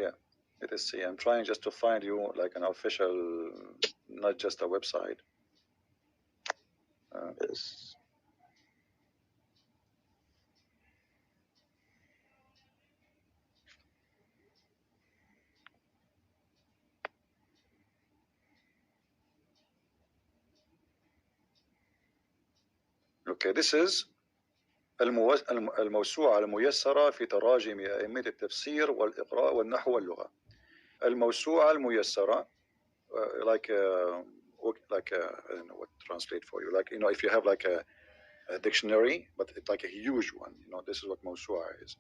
Yeah, it is C. I'm trying just to find you like an official, not just a website. Yes. Okay, this is الموسوعة الميسرة في تراجم أئمة التفسير والإقراء والنحو واللغة. الموسوعة الميسرة, like I don't know what to translate for you. Like, you know, if you have like a dictionary, but it's like a huge one. You know, this is what موسوعة is.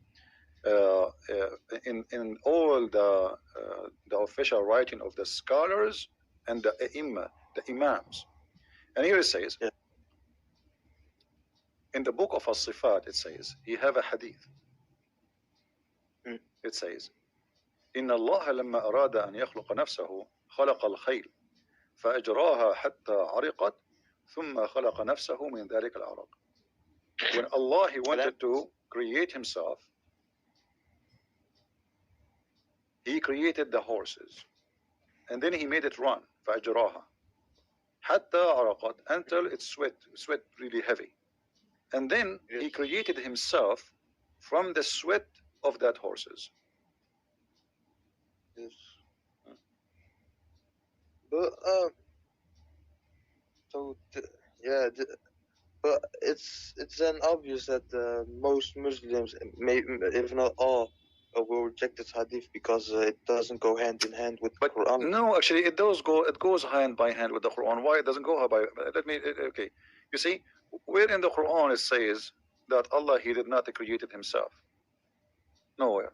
In all the official writing of the scholars and the the imams. And here it says, yeah. in the book of As-Sifat, it says, he have a hadith. It says, إن الله لما أراد أن يخلق نفسه خلق الخيل فأجراها حتى عرقت ثم خلق نفسه من ذلك العرق. When Allah, he wanted to create himself, he created the horses and then he made it run. فأجراها حتى عرقت, until it sweat really heavy. And then he created himself from the sweat of that horses. Yes. But so yeah, but it's then obvious that most Muslims, if not all, will reject this hadith because it doesn't go hand in hand with the Quran. No, actually, it does go. It goes hand by hand with the Quran. Why it doesn't go by? Let me. Okay, you see, where in the Quran it says that Allah, he did not create it himself. Nowhere.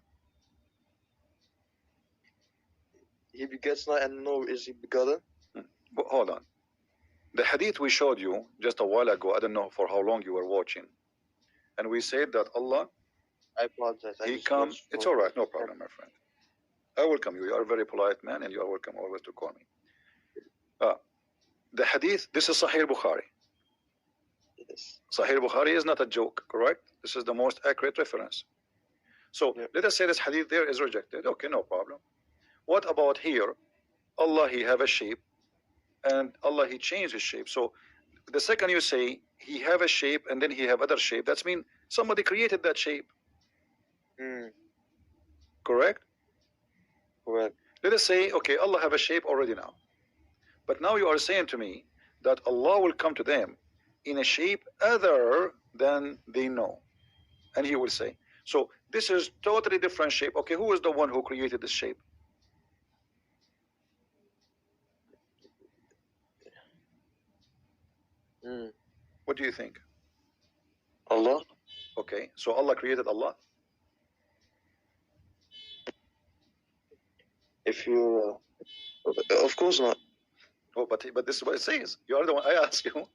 He begets not, and nor is he begotten. But hold on. The hadith we showed you just a while ago, I don't know for how long you were watching, and we said that Allah, I apologize. He comes. It's all right, no problem, my friend. I welcome you. You are a very polite man, and you are welcome always to call me. The hadith, this is Sahih Bukhari. Yes. Sahih Bukhari is not a joke, correct? This is the most accurate reference. So let us say this hadith there is rejected. Okay, no problem. What about here? Allah, he have a shape, and Allah, he changed his shape. So the second you say he have a shape and then he have other shape, that's mean somebody created that shape. Correct? Correct. Let us say, okay, Allah have a shape already now. But now you are saying to me that Allah will come to them in a shape other than they know. And he will say, so this is totally different shape. Okay, who is the one who created this shape? What do you think? Allah. Okay, so Allah created Allah. If you, of course not. Oh, but this is what it says. You are the one. I ask you,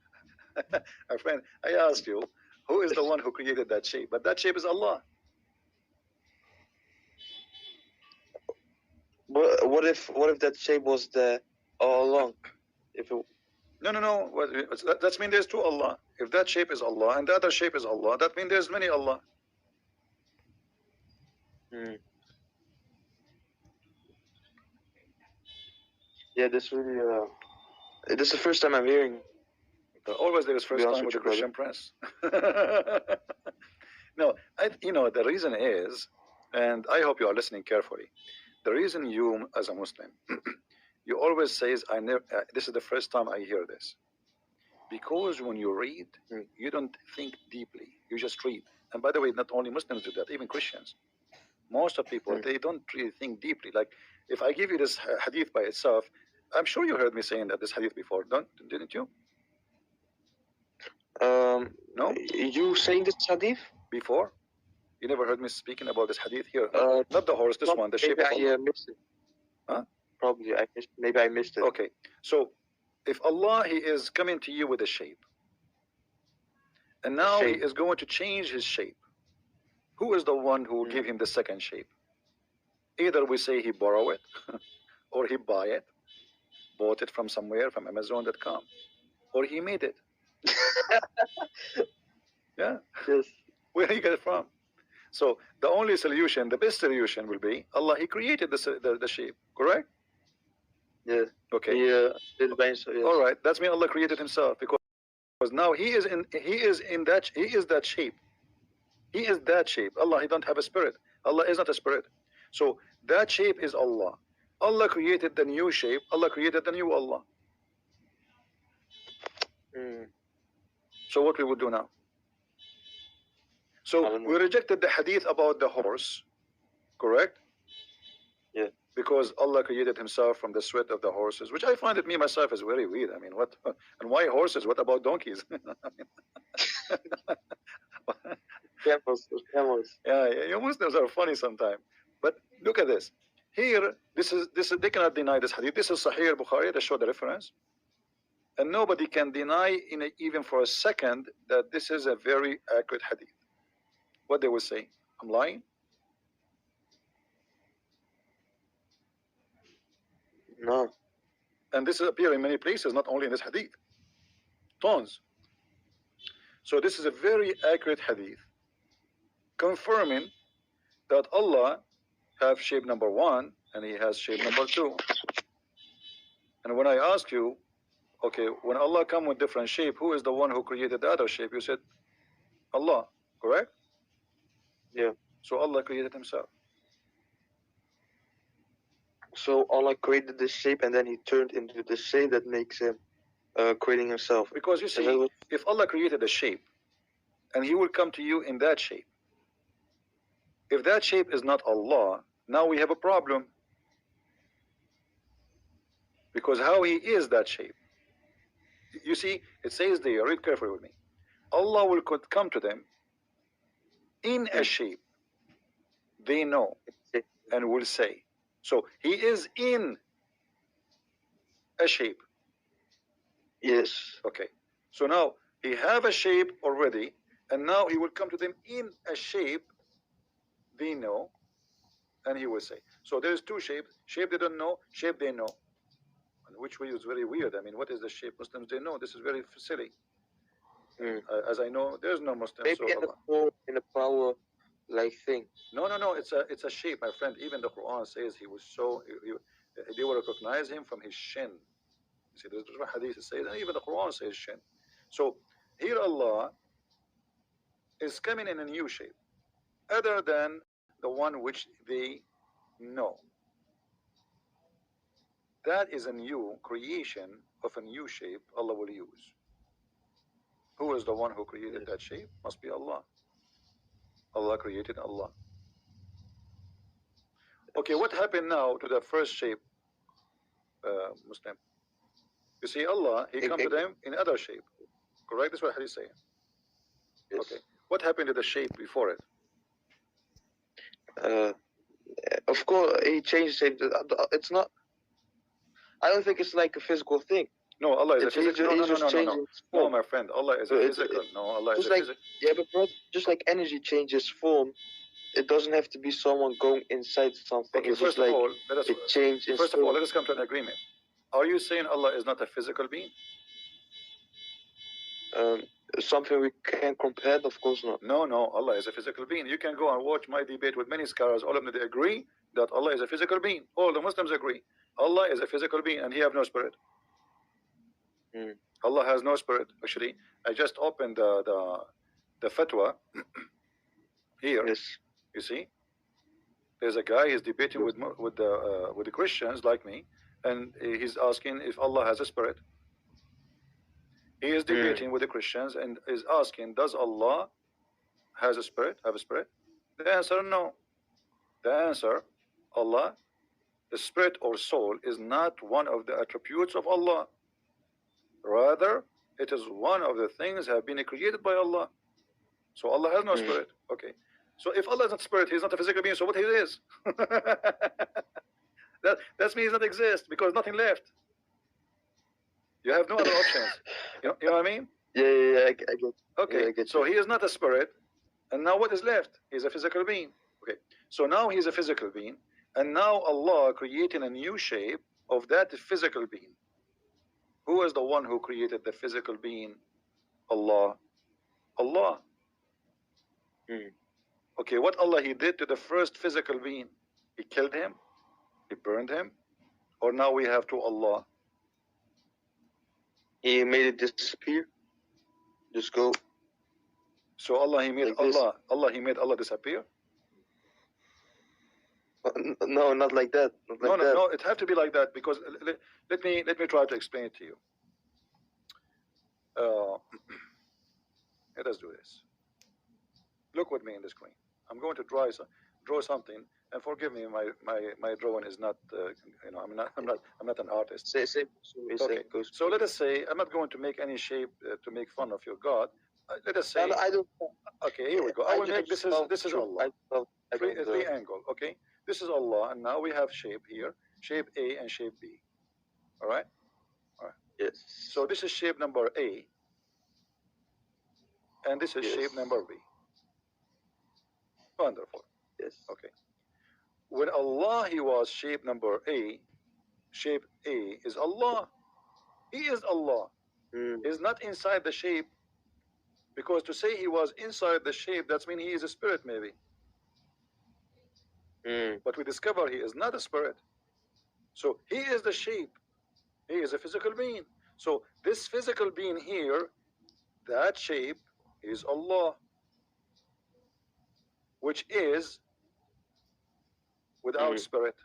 my friend. I ask you, who is the one who created that shape? But that shape is Allah. But what if that shape was there all along? If it... No. That means there's two Allah. If that shape is Allah and the other shape is Allah, that means there's many Allah. Yeah, this really. This is the first time I'm hearing. Always there is first time with the Christian press. No, you know, the reason is, and I hope you are listening carefully. The reason you, as a Muslim, you always says, I never. This is the first time I hear this, because when you read, you don't think deeply. You just read. And by the way, not only Muslims do that, even Christians. Most of people, they don't really think deeply. Like, if I give you this hadith by itself, I'm sure you heard me saying that this hadith before, didn't you? No? You saying this hadith? Before? You never heard me speaking about this hadith here? Not the horse, this one, the shape of Allah. I missed it. Huh? Probably, maybe I missed it. Okay, so if Allah, he is coming to you with a shape, and now he is going to change his shape, who is the one who will give him the second shape? Either we say he borrow it, or he bought it from somewhere, from Amazon.com, or he made it. Yeah. Yes. Where do you get it from? So the only solution, the best solution will be Allah. He created the shape, correct? Yeah. Okay. Yeah. Yes. All right. That's mean Allah created Himself, because now He is that shape. He is that shape. Allah, He don't have a spirit. Allah is not a spirit. So that shape is Allah. Allah created the new shape. Allah created the new Allah. So what we would do now? So we rejected the hadith about the horse, correct? Yeah. Because Allah created Himself from the sweat of the horses, which I find it me myself is very weird. I mean, what and why horses? What about donkeys? Camels. Yeah, you Muslims are funny sometimes. But look at this. Here, this is they cannot deny this hadith. This is Sahih Bukhari. They show the reference, and nobody can deny even for a second that this is a very accurate hadith. What they will say? I'm lying? No. And this appears in many places, not only in this hadith. Tons. So this is a very accurate hadith, confirming that Allah have shape number 1 and He has shape number 2. And when I ask you, okay, when Allah come with different shape, who is the one who created the other shape? You said Allah, correct? Yeah. So Allah created Himself. So Allah created this shape, and then He turned into the shape that makes Him creating Himself. Because you see, if Allah created a shape, and He will come to you in that shape, if that shape is not Allah, now we have a problem. Because how He is that shape? You see, it says there, read carefully with me. Allah will come to them in a shape they know and will say. So He is in a shape. Yes. Okay. So now He have a shape already, and now He will come to them in a shape they know, and He will say. So there's two shapes: shape they don't know, shape they know. And which way is very weird. I mean, what is the shape Muslims they know? This is very silly. As I know, there's no Muslim. Maybe so in a power like thing. No. It's a shape, my friend. Even the Quran says He was so. They will recognize Him from His shin. You see, there's a hadith that says, and even the Quran says shin. So here Allah is coming in a new shape, other than the one which they know. That is a new creation of a new shape Allah will use. Who is the one who created that shape? Must be Allah. Allah created Allah. Okay, what happened now to the first shape, Muslim? You see, Allah, He come to them in other shape. Correct? That's what Hadith is saying. Yes. Okay. What happened to the shape before it? Of course, He changed shape. It's not. I don't think it's like a physical thing. No, Allah is a physical. No, my friend. Allah is a physical. No, Allah is a physical. Yeah, but bro, just like energy changes form, it doesn't have to be someone going inside something. Okay, it's first just of like all, let us. It changes. First of all, let us come to an agreement. Are you saying Allah is not a physical being? Something we can compare? Of course not. No, Allah is a physical being. You can go and watch my debate with many scholars. All of them, they agree that Allah is a physical being. All the Muslims agree. Allah is a physical being and He have no spirit. Allah has no spirit. Actually, I just opened the fatwa here. Yes. You see, there's a guy he's debating with the Christians like me, and he's asking if Allah has a spirit. He is debating with the Christians and is asking, does Allah has a spirit? Have a spirit? The answer, no. The answer, Allah, the spirit or soul is not one of the attributes of Allah. Rather, it is one of the things have been created by Allah. So Allah has no spirit. Okay. So if Allah is not spirit, He's not a physical being. So what He is? That's means He does not exist because nothing left. You have no other options. You know what I mean? Yeah, I get. Okay. Yeah, I get so He is not a spirit, and now what is left? He's a physical being. Okay. So now He's a physical being, and now Allah creating a new shape of that physical being. Who is the one who created the physical being? Allah. Allah. Okay, what Allah He did to the first physical being? He killed him, He burned him, or now we have to Allah? He made it disappear. Just go. So Allah He made Like this. Allah He made Allah disappear? No, not like that. Not like that. No, it have to be like that, because let me try to explain it to you. Let us do this. Look with me in the screen. I'm going to draw something, and forgive me, my drawing is not, you know, I'm not an artist. Say. Okay. So let us say I'm not going to make any shape to make fun of your God. Let us say. No, I don't. Okay, here we go. I will make this is Allah. Triangle. Okay, this is Allah, and now we have shape here, shape A and shape B. All right. Yes. So this is shape number A, and this is shape number B. Wonderful. Yes. Okay. When Allah He was shape number A, shape A is Allah. He is Allah. He's not inside the shape, because to say He was inside the shape, that means He is a spirit maybe. But we discover He is not a spirit. So He is the shape. He is a physical being. So this physical being here, that shape is Allah, which is without spirit.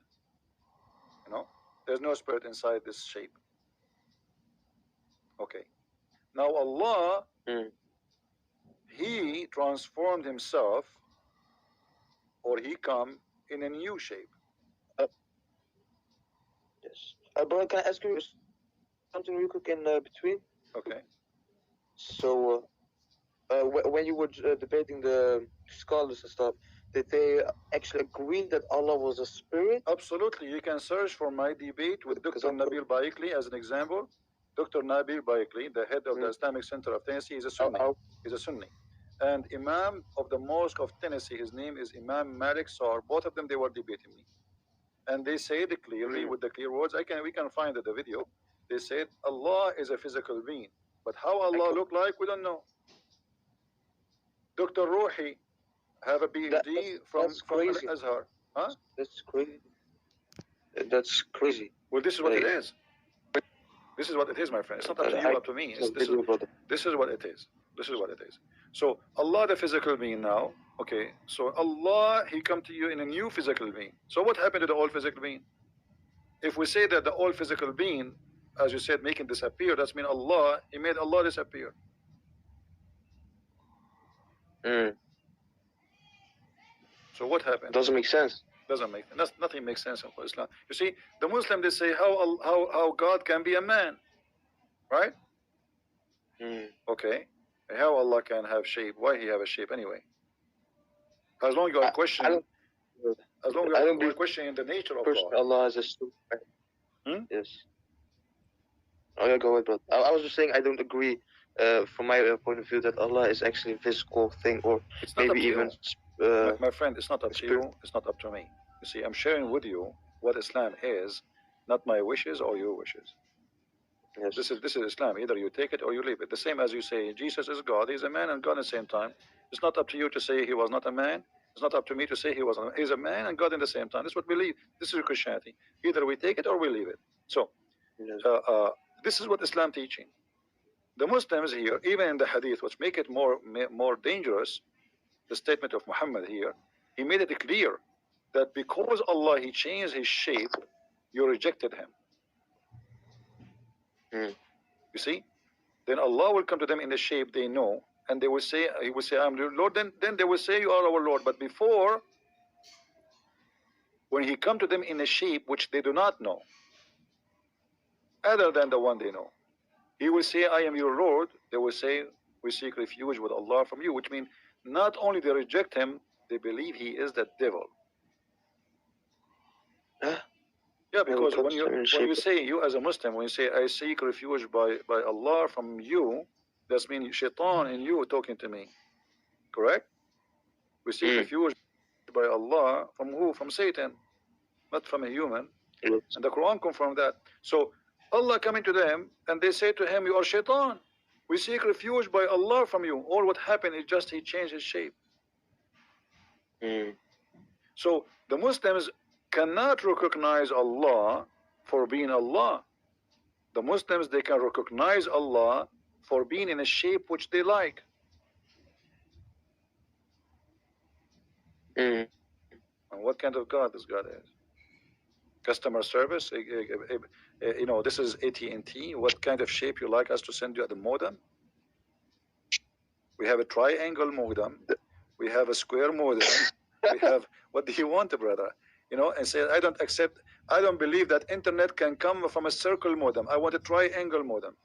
You know, there's no spirit inside this shape. Okay. Now Allah, He transformed Himself, or He come in a new shape. Yes. Brother, can I ask you something real quick in between? Okay. So, when you were debating the scholars and stuff, did they actually agree that Allah was a spirit? Absolutely. You can search for my debate with Dr. Nabil Baikli as an example. Dr. Nabil Baikli, the head of the Islamic Center of Tennessee, is a Sunni. He's a Sunni. And Imam of the Mosque of Tennessee, his name is Imam Malik Sar. Both of them, they were debating me. And they said clearly with the clear words, we can find the video. They said Allah is a physical being. But how Allah look like, we don't know. Dr. Ruhi have a PhD from Al-Azhar. Huh? That's crazy. That's crazy. Well, this is what it is. This is what it is, my friend. It's not up to you, up to me. This is what it is. This is what it is. So Allah, the physical being now. Okay. So Allah, He come to you in a new physical being. So what happened to the old physical being? If we say that the old physical being, as you said, making disappear, that's mean Allah, He made Allah disappear. So what happened? Doesn't make sense. Doesn't make sense. Nothing makes sense in Islam. You see, the Muslim, they say how God can be a man, right? Okay. How Allah can have shape? Why He have a shape anyway? As long as you are questioning, as long as you are questioning the nature of God. Allah is a spirit. Yes. Okay, go ahead, bro. I was just saying I don't agree from my point of view that Allah is actually a physical thing, or maybe even. My friend, it's not up to you. It's not up to me. You see, I'm sharing with you what Islam is, not my wishes or your wishes. Yes. This is Islam. Either you take it or you leave it. The same as you say Jesus is God. He's a man and God at the same time. It's not up to you to say He was not a man. It's not up to me to say He's a man and God at the same time. This is what we believe. This is Christianity. Either we take it or we leave it. So, this is what Islam teaching. The Muslims here, even in the Hadith, which make it more dangerous, the statement of Muhammad here, he made it clear that because Allah, He changed His shape, you rejected Him. You see? Then Allah will come to them in the shape they know, and they will say, He will say, I'm your Lord. Then they will say, you are our Lord. But before, when He come to them in a shape which they do not know, other than the one they know, He will say, I am your Lord. They will say, we seek refuge with Allah from you, which means not only they reject Him, they believe He is the devil. Yeah, because when you say, you as a Muslim, when you say, I seek refuge by Allah from you, that means shaitan in you talking to me. Correct? We seek refuge by Allah from who? From Satan, not from a human. And the Quran confirmed that. So Allah coming to them and they say to him, you are shaitan. We seek refuge by Allah from you. All what happened is just He changed His shape. Mm. So the Muslims cannot recognize Allah for being Allah. The Muslims, they can recognize Allah for being in a shape which they like. Mm. And what kind of God this God is? Customer service? You know, this is AT&T. What kind of shape you like us to send you at the modem? We have a triangle modem. We have a square modem. We have, what do you want, brother? You know, and say, I don't accept, I don't believe that internet can come from a circle modem. I want a triangle modem.